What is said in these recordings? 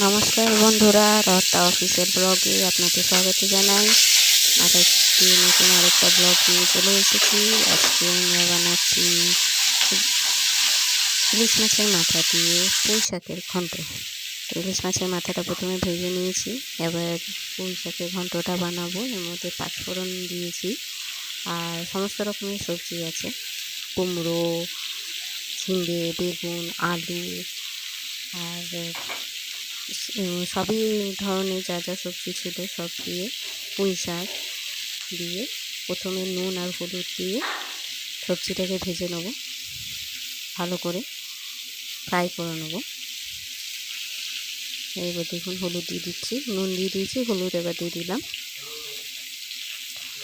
নমস্কার বন্ধুরা, রত্তা অফিসের ব্লগে আপনাকে স্বাগত জানাই। আরেকটা ব্লগ নিয়ে চলে এসেছি। আজকে আমরা বানাচ্ছি ইলিশ মাছের মাথা দিয়ে পুঁই শাকের ঘন্ট। ইলিশ মাছের মাথাটা প্রথমে ভেজে নিয়েছি, এবার পুঁই শাকের ঘন্টটা বানাবো। এর মধ্যে পাঁচফোড়ন দিয়েছি আর সমস্ত রকমের সবজি আছে, কুমড়ো, ঝিঙে, বেগুন, আলু আর সবই ধরনের যা যা সবজি ছিল সব দিয়ে পুঁই শাক দিয়ে প্রথমে নুন আর হলুদ দিয়ে সবজিটাকে ভেজে নেব, ভালো করে ফ্রাই করে নেব। এবার দেখুন হলুদ দিয়ে দিচ্ছি, নুন দিয়ে দিয়েছি, হলুদ এবার দিয়ে দিলাম।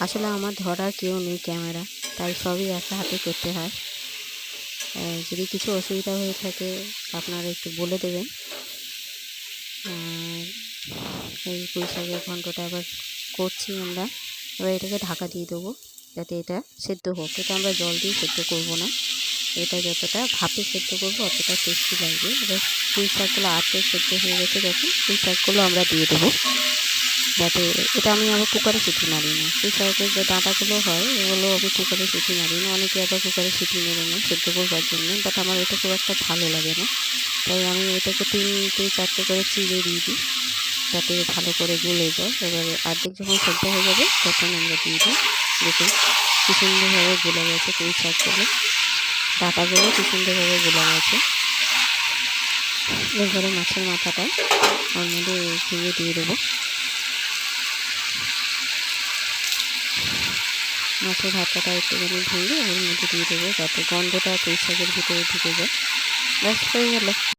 আসলে আমার ধরার কেউ নেই ক্যামেরা, তাই সবই একা হাতে করতে হয়। যদি কিছু অসুবিধা হয়ে থাকে আপনারা একটু বলে দেবেন। এই পুঁই শাকের ঘন্টটা আবার করছি আমরা। এবার এটাকে ঢাকা দিয়ে দেবো যাতে এটা সেদ্ধ হোক। এটা আমরা জল দিয়ে সেদ্ধ করবো না, এটা যতটা ভাপে সেদ্ধ করবো অতটা টেস্টি লাগবে। এবার পুঁই শাকগুলো আটে সেদ্ধ হয়ে গেছে, যখন পুঁই শাকগুলো আমরা দিয়ে দেবো, যাতে এটা আমি আবার কুকারে সিটি মারি না। পুঁই শাকের যে ডাঁটাগুলো হয় এগুলো আমি কুকারে সিটি মারি না, অনেকে আবার কুকারে সিটি মেরে নেয় সেদ্ধ করবার জন্য, বাট আমার এটা খুব একটা ভালো লাগে না। তাই আমি এটাকে 3-4টে করে চিড়ে দিয়ে দিই যাতে ভালো করে গলে যায়। এবার অর্ধেক যখন সেদ্ধ হয়ে যাবে তখন আমরা দিয়ে দিই। দেখুন কি সুন্দরভাবে গলে গেছে পুঁই শাকগুলো, ডাঁটাগুলো কি সুন্দরভাবে গলে গেছে। এবারে মাছের মাথাটা ওর মধ্যে ভেঙে দিয়ে দেবো। মাছের ভাতটা একটুখানি ভেঙে ওর মধ্যে দিয়ে দেবো যাতে গন্ধটা পুঁই শাকের ভিতরে ঢুকে যায়। ব্যাস হয়ে গেল।